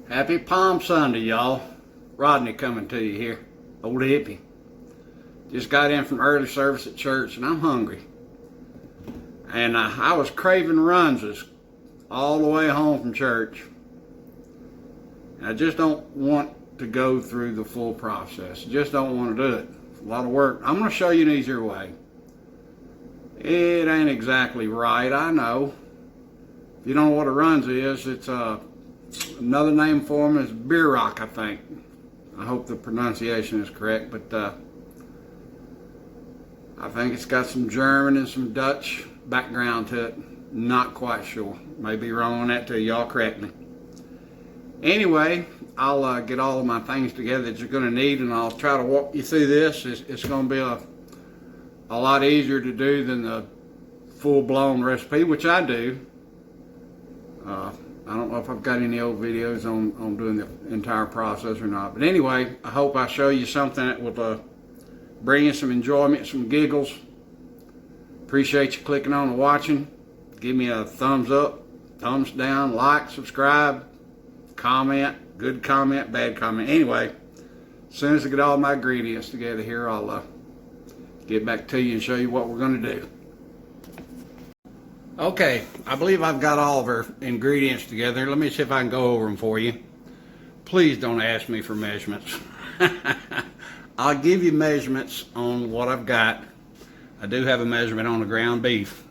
Happy Palm Sunday, y'all. Rodney coming to you here. Old hippie. Just got in from early service at church and I'm hungry. And I was craving Runzas all the way home from church. And I just don't want to go through the full process. Just don't want to do it. It's a lot of work. I'm going to show you an easier way. It ain't exactly right, I know. If you don't know what a Runza is, it's another name for them is Bierock, I think. I hope the pronunciation is correct, but I think it's got some German and some Dutch background to it. Not quite sure. May be wrong on that too. Y'all correct me. Anyway, I'll get all of my things together that you're going to need, and I'll try to walk you through this. It's going to be a lot easier to do than the full-blown recipe, which I do. I don't know if I've got any old videos on doing the entire process or not. But anyway, I hope I show you something that will bring you some enjoyment, some giggles. Appreciate you clicking on and watching. Give me a thumbs up, thumbs down, like, subscribe, comment, good comment, bad comment. Anyway, as soon as I get all my ingredients together here, I'll get back to you and show you what we're going to do. Okay, I believe I've got all of our ingredients together. Let me see if I can go over them for you. Please don't ask me for measurements. I'll give you measurements on what I've got. I do have a measurement on the ground beef.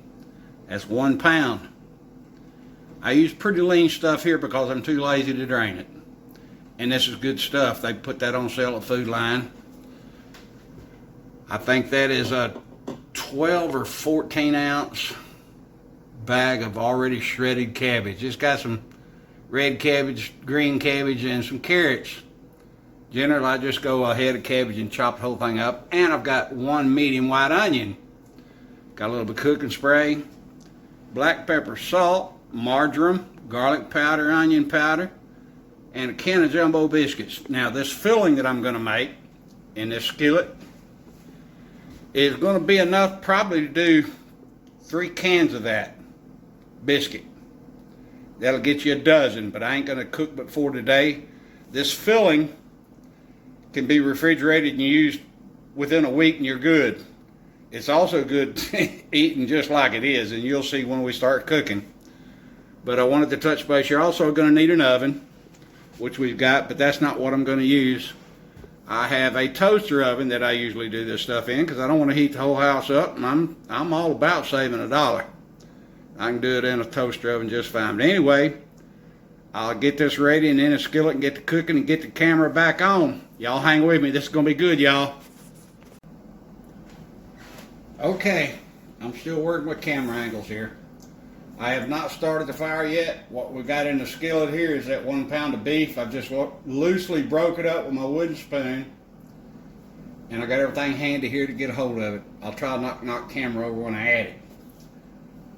That's 1 pound. I use pretty lean stuff here because I'm too lazy to drain it. And this is good stuff. They put that on sale at Food Line. I think that is a 12 or 14 ounce bag of already shredded cabbage. It's got some red cabbage, green cabbage, and some carrots. Generally, I just go ahead of cabbage and chop the whole thing up. And I've got 1 medium white onion. Got a little bit of cooking spray, black pepper, salt, marjoram, garlic powder, onion powder, and a can of jumbo biscuits. Now, this filling that I'm going to make in this skillet is going to be enough probably to do 3 cans of that biscuit. That'll get you a dozen, but I ain't going to cook but 4 today. This filling can be refrigerated and used within a week and you're good. It's also good eating just like it is, and you'll see when we start cooking. But I wanted to touch base. You're also going to need an oven, which we've got, but that's not what I'm going to use. I have a toaster oven that I usually do this stuff in because I don't want to heat the whole house up, and I'm all about saving $1. I can do it in a toaster oven just fine. But anyway, I'll get this ready and in a skillet and get to cooking and get the camera back on. Y'all hang with me. This is going to be good, y'all. Okay, I'm still working with camera angles here. I have not started the fire yet. What we got in the skillet here is that 1 pound of beef. I've just loosely broke it up with my wooden spoon. And I got everything handy here to get a hold of it. I'll try to knock camera over when I add it.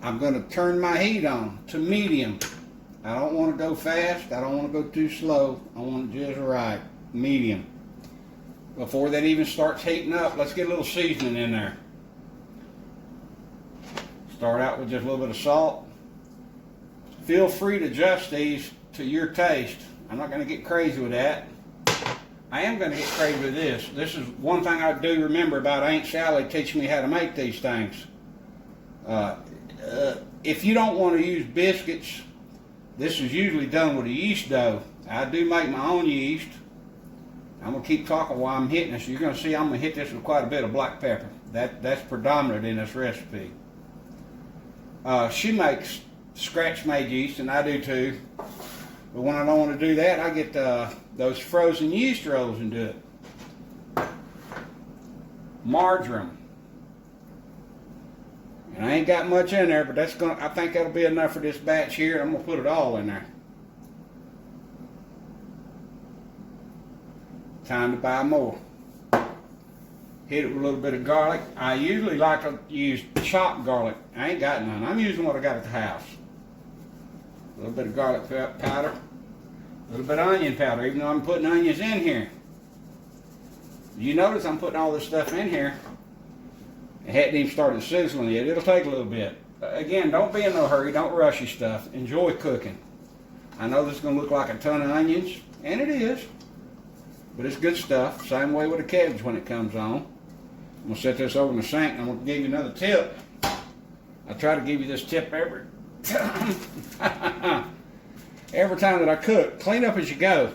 I'm going to turn my heat on to medium. I don't want to go fast. I don't want to go too slow. I want it just right, medium. Before that even starts heating up, let's get a little seasoning in there. Start out with just a little bit of salt. Feel free to adjust these to your taste. I'm not going to get crazy with that. I am going to get crazy with this. This is one thing I do remember about Aunt Sally teaching me how to make these things. If you don't want to use biscuits, this is usually done with a yeast dough. I do make my own yeast. I'm going to keep talking while I'm hitting this. You're going to see I'm going to hit this with quite a bit of black pepper. That's predominant in this recipe. She makes scratch-made yeast, and I do too. But when I don't want to do that, I get those frozen yeast rolls and do it. Marjoram. And I ain't got much in there, but I think that'll be enough for this batch here. I'm gonna put it all in there. Time to buy more. Hit it with a little bit of garlic. I usually like to use chopped garlic. I ain't got none. I'm using what I got at the house. A little bit of garlic powder. A little bit of onion powder, even though I'm putting onions in here. You notice I'm putting all this stuff in here. It hadn't even started sizzling yet. It'll take a little bit. Again, don't be in no hurry. Don't rush your stuff. Enjoy cooking. I know this is going to look like a ton of onions, and it is, but it's good stuff. Same way with the cabbage when it comes on. I'm going to set this over in the sink, and I'm going to give you another tip. I try to give you this tip every time. Every time that I cook, clean up as you go.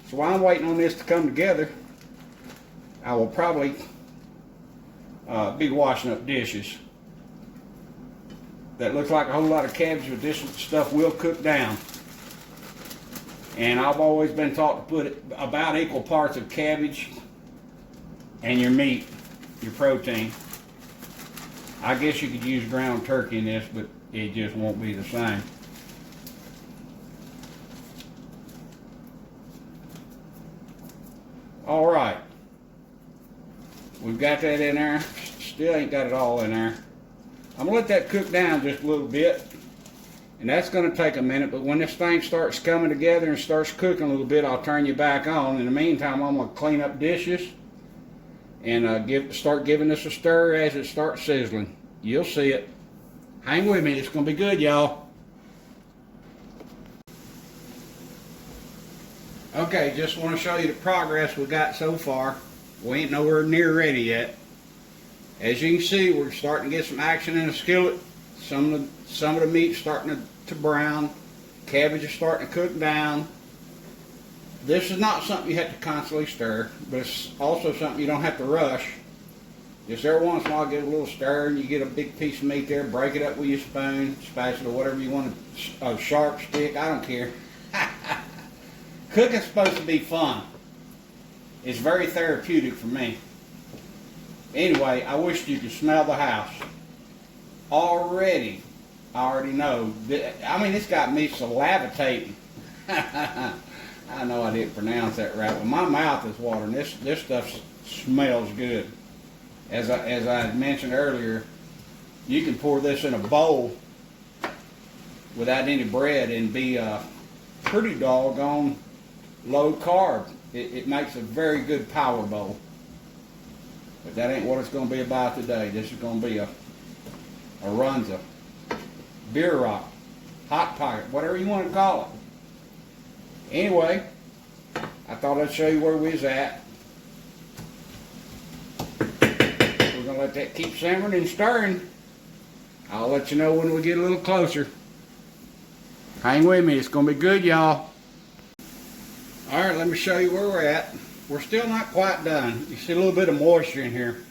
So while I'm waiting on this to come together, I will probably be washing up dishes. That looks like a whole lot of cabbage, but this stuff will cook down. And I've always been taught to put about equal parts of cabbage and your meat, your protein. I guess you could use ground turkey in this, but it just won't be the same. All right, we've got that in there. Still ain't got it all in there. I'm gonna let that cook down just a little bit, and that's gonna take a minute, but when this thing starts coming together and starts cooking a little bit, I'll turn you back on. In the meantime, I'm gonna clean up dishes and start giving this a stir as it starts sizzling. You'll see it. Hang with me, it's gonna be good, y'all. Okay, just want to show you the progress we got so far. We ain't nowhere near ready yet. As you can see, we're starting to get some action in the skillet. Some of the meat's starting to brown. Cabbage is starting to cook down. This is not something you have to constantly stir, but it's also something you don't have to rush. Just every once in a while, get a little stir, and you get a big piece of meat there. Break it up with your spoon, spatula, whatever you want, a sharp stick. I don't care. Cooking's supposed to be fun. It's very therapeutic for me. Anyway, I wish you could smell the house. I already know. I mean, it's got me salivating. I know I didn't pronounce that right, but my mouth is watering. This stuff smells good. As I mentioned earlier, you can pour this in a bowl without any bread and be pretty doggone low carb. It makes a very good power bowl. But that ain't what it's going to be about today. This is going to be a Runza, Bierock, HotPockect, whatever you want to call it. Anyway, I thought I'd show you where we was at. We're going to let that keep simmering and stirring. I'll let you know when we get a little closer. Hang with me. It's going to be good, y'all. All right, let me show you where we're at. We're still not quite done. You see a little bit of moisture in here.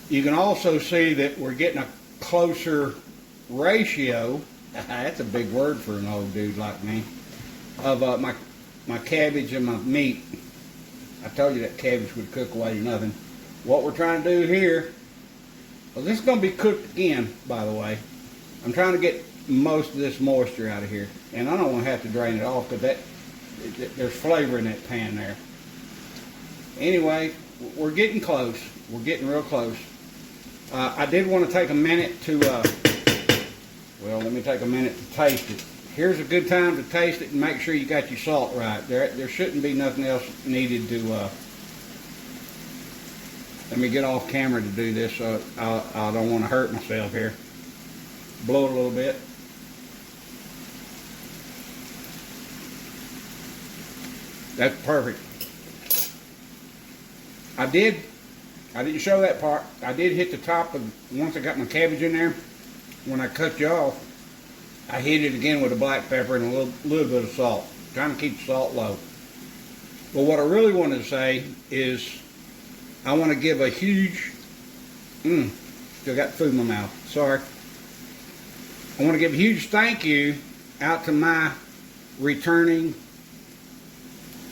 You can also see that we're getting a closer ratio. That's a big word for an old dude like me. Of my cabbage and my meat. I told you that cabbage would cook away to nothing. What we're trying to do here, well, this is going to be cooked again, by the way. I'm trying to get most of this moisture out of here. And I don't want to have to drain it off because there's flavor in that pan there. Anyway, we're getting close. We're getting real close. I did want to take a minute to, well, let me take a minute to taste it. Here's a good time to taste it and make sure you got your salt right. There shouldn't be nothing else needed to, let me get off camera to do this so I don't want to hurt myself here. Blow it a little bit. That's perfect. I didn't show that part. I did hit the top of, once I got my cabbage in there, when I cut you off, I hit it again with a black pepper and a little bit of salt. Trying to keep the salt low. But what I really wanted to say is, I want to give a huge, still got food in my mouth, sorry. I want to give a huge thank you out to my returning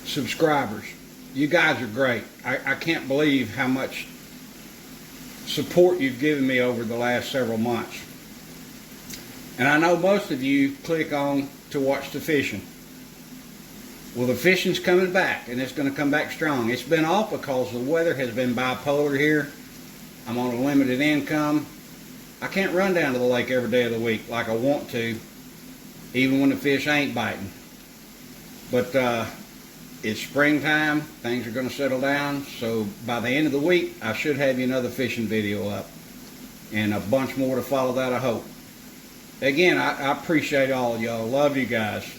subscribers. You guys are great. I can't believe how much support you've given me over the last several months. And I know most of you click on to watch the fishing. Well, the fishing's coming back, and it's going to come back strong. It's been off because the weather has been bipolar here. I'm on a limited income. I can't run down to the lake every day of the week like I want to, even when the fish ain't biting. But it's springtime, things are going to settle down, so by the end of the week, I should have you another fishing video up. And a bunch more to follow that, I hope. Again, I appreciate all of y'all. Love you guys.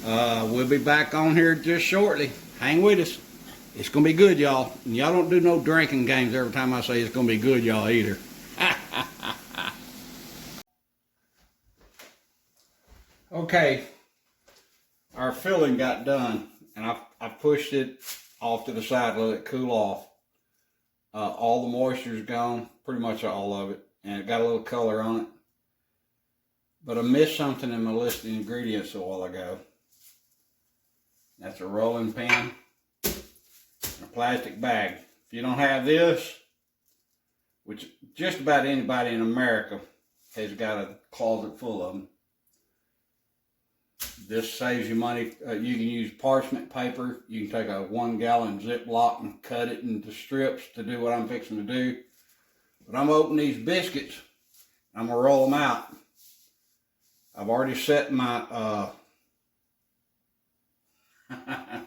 We'll be back on here just shortly. Hang with us. It's going to be good, y'all. And y'all don't do no drinking games every time I say it's going to be good, y'all, either. Okay. Our filling got done. And I pushed it off to the side to let it cool off. All the moisture's gone. Pretty much all of it. And it got a little color on it. But I missed something in my list of ingredients a while ago. That's a rolling pin and a plastic bag. If you don't have this, which just about anybody in America has got a closet full of them, this saves you money. You can use parchment paper. You can take a 1 gallon Ziploc and cut it into strips to do what I'm fixing to do. But I'm opening these biscuits. I'm going to roll them out. I've already set my,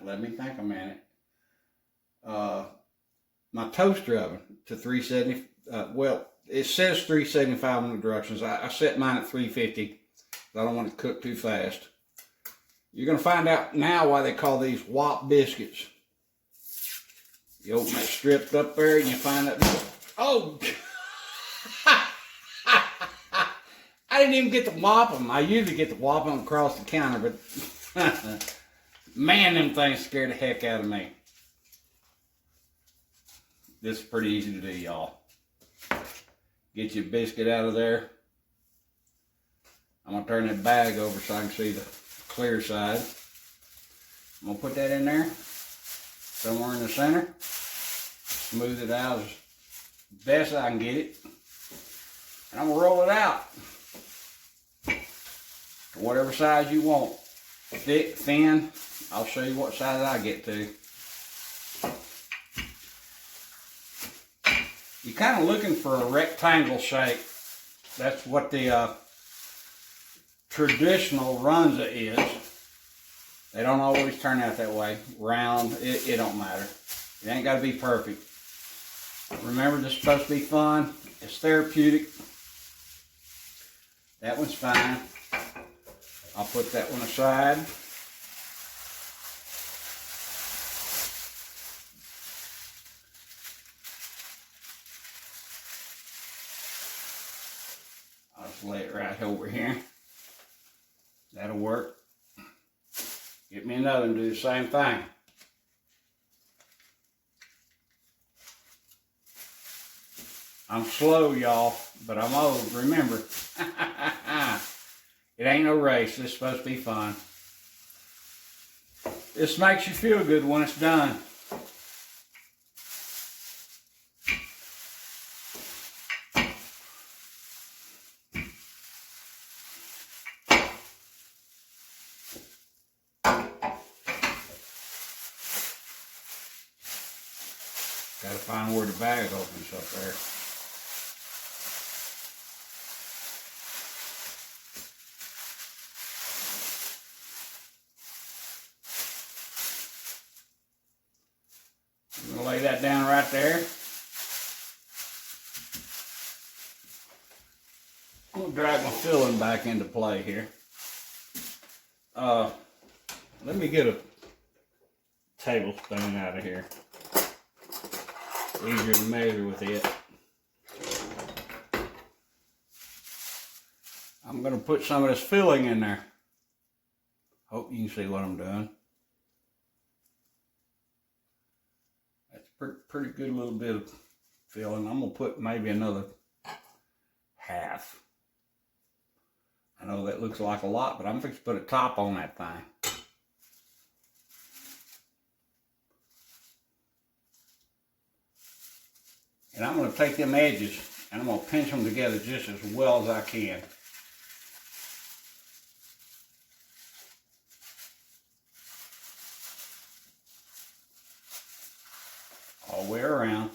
let me think a minute, my toaster oven to 370, well, it says 375 on the directions. I set mine at 350. I don't want it to cook too fast. You're going to find out now why they call these Wop biscuits. You open that strip up there and you find that, oh! I didn't even get to whop them. I usually get to whop them across the counter, but man, them things scared the heck out of me. This is pretty easy to do, y'all. Get your biscuit out of there. I'm going to turn that bag over so I can see the clear side. I'm going to put that in there, somewhere in the center. Smooth it out as best I can get it. And I'm going to roll it out. Whatever size you want. Thick, thin, I'll show you what size I get to. You're kind of looking for a rectangle shape. That's what the traditional Runza is. They don't always turn out that way. Round, it don't matter. It ain't got to be perfect. Remember, this is supposed to be fun. It's therapeutic. That one's fine. I'll put that one aside. I'll just lay it right over here. That'll work. Get me another and do the same thing. I'm slow, y'all, but I'm old, remember. It ain't no race. This is supposed to be fun. This makes you feel good when it's done. Gotta find where the bag opens up there. I'm gonna lay that down right there. I'm gonna drag my filling back into play here. Let me get a tablespoon out of here. Easier to measure with it. I'm going to put some of this filling in there. Hope you can see what I'm doing. That's pretty good little bit of filling. I'm going to put maybe another half. I know that looks like a lot, but I'm going to put a top on that thing. And I'm going to take them edges and I'm going to pinch them together just as well as I can. All the way around.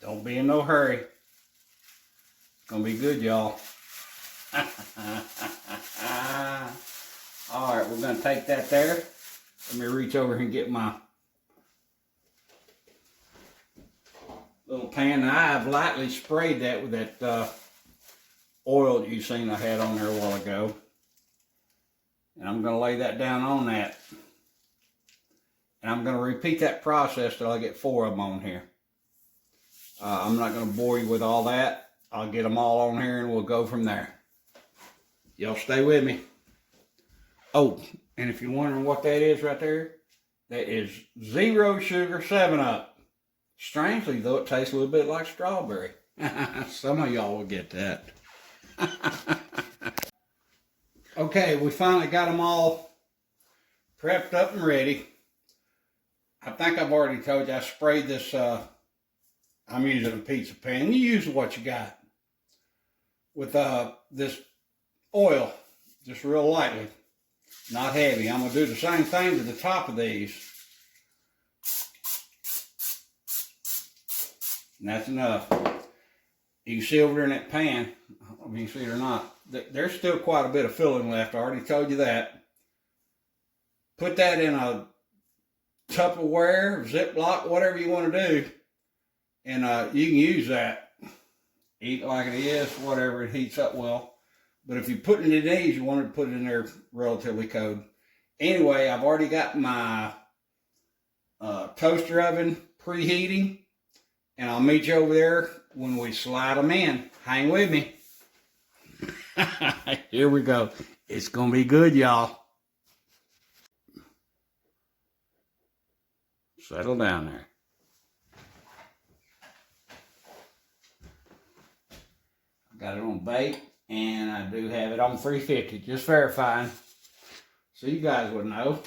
Don't be in no hurry. It's going to be good, y'all. Alright, we're going to take that there. Let me reach over here and get my little pan. Now, I have lightly sprayed that with that oil that you seen I had on there a while ago. And I'm going to lay that down on that. And I'm going to repeat that process till I get 4 of them on here. I'm not going to bore you with all that. I'll get them all on here and we'll go from there. Y'all stay with me. Oh, and if you're wondering what that is right there, that is 0 sugar 7-Up. Strangely though, it tastes a little bit like strawberry. Some of y'all will get that. Okay, we finally got them all prepped up and ready. I think I've already told you I sprayed this, I'm using a pizza pan. You use what you got. With this oil, just real lightly, not heavy. I'm going to do the same thing to the top of these. And that's enough. You can see over there in that pan, I don't know if you can see it or not, there's still quite a bit of filling left. I already told you that. Put that in a Tupperware, Ziploc, whatever you want to do. And you can use that. Eat like it is, whatever, it heats up well. But if you're putting it in these, you want to put it in there relatively cold. Anyway, I've already got my toaster oven preheating. And I'll meet you over there when we slide them in. Hang with me. Here we go. It's going to be good, y'all. Settle down there. I got it on bake, and I do have it on 350. Just verifying. So you guys would know.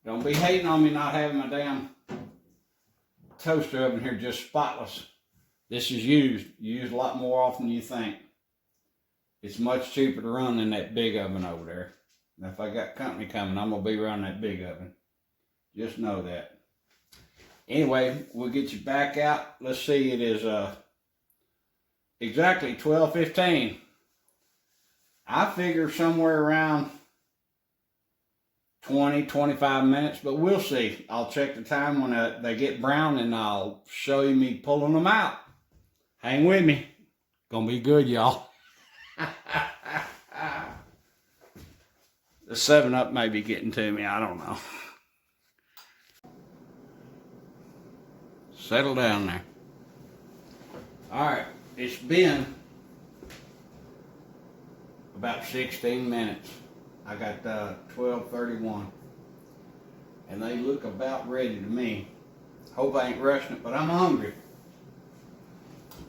Don't be hating on me not having my damn toaster oven here just spotless. This is used a lot more often than you think. It's much cheaper to run than that big oven over there. Now if I got company coming, I'm going to be running that big oven. Just know that. Anyway, we'll get you back out. Let's see, it is exactly 12:15. I figure somewhere around 20-25 minutes, but we'll see. I'll check the time when they get brown and I'll show you me pulling them out. Hang with me. Gonna be good, y'all. The 7-Up may be getting to me, I don't know. Settle down there. Alright, it's been about 16 minutes. I got 12:31. And they look about ready to me. Hope I ain't rushing it, but I'm hungry.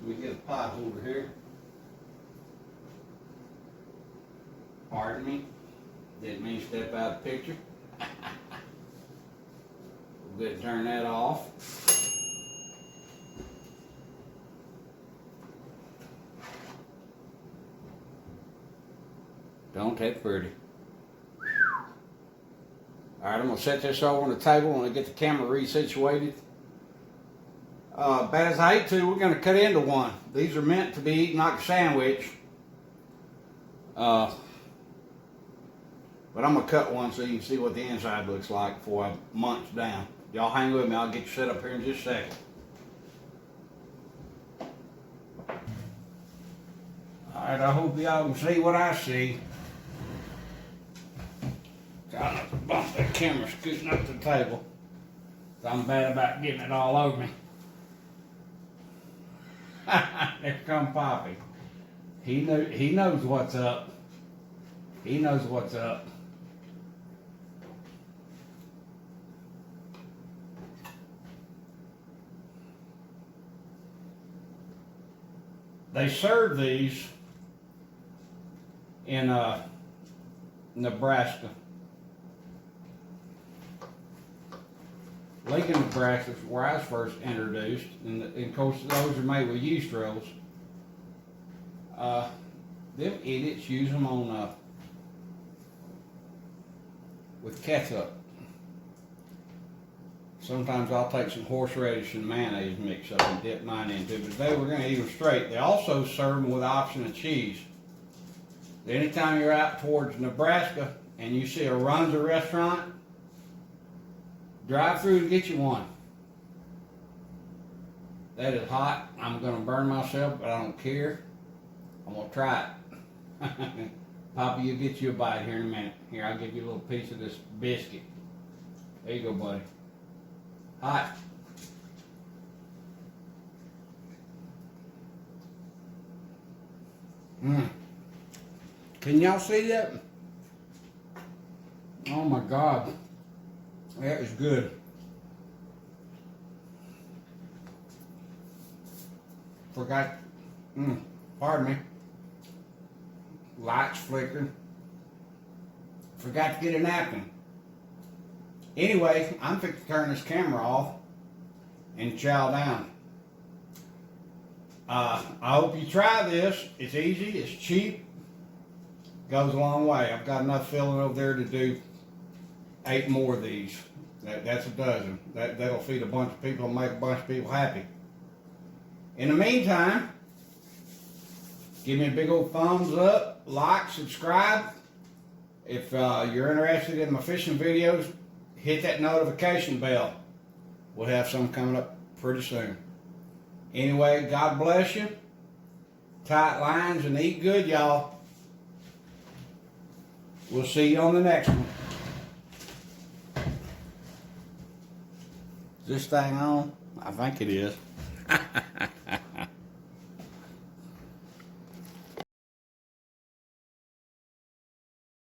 Let me get a pot holder here. Pardon me. Didn't mean to step out of the picture. We'll go ahead and turn that off. Don't that pretty. Alright, I'm going to set this over on the table when I get the camera resituated. Bad as I hate to, we're going to cut into one. These are meant to be eaten like a sandwich. But I'm going to cut one so you can see what the inside looks like before I munch down. Y'all hang with me, I'll get you set up here in just a second. Alright, I hope y'all can see what I see. Got to bump that camera scooting up to the table. I'm bad about getting it all over me. There come Poppy. He knows what's up. He knows what's up. They serve these in Nebraska. Lincoln, Nebraska is where I was first introduced, and of course those are made with yeast rolls. Them idiots use them on with ketchup. Sometimes I'll take some horseradish and mayonnaise mix up and dip mine into it, but today we're going to eat them straight. They also serve them with the option of cheese. Anytime you're out towards Nebraska and you see a Runza restaurant, Drive through and get you one. That is hot. I'm gonna burn myself, but I don't care. I'm gonna try it. Papa, you'll get you a bite here in a minute. Here, I'll give you a little piece of this biscuit. There you go, buddy. Hot. Can y'all see that? Oh my God. That is good. Forgot, pardon me. Lights flickering. Forgot to get a napkin. Anyway, I'm fixing to turn this camera off and chow down. I hope you try this. It's easy, it's cheap, goes a long way. I've got enough filling over there to do 8 more of these. That's a dozen. That'll feed a bunch of people and make a bunch of people happy. In the meantime, give me a big old thumbs up, like, subscribe. If you're interested in my fishing videos, hit that notification bell. We'll have some coming up pretty soon. Anyway, God bless you. Tight lines and eat good, y'all. We'll see you on the next one. Is this thing on? I think it is.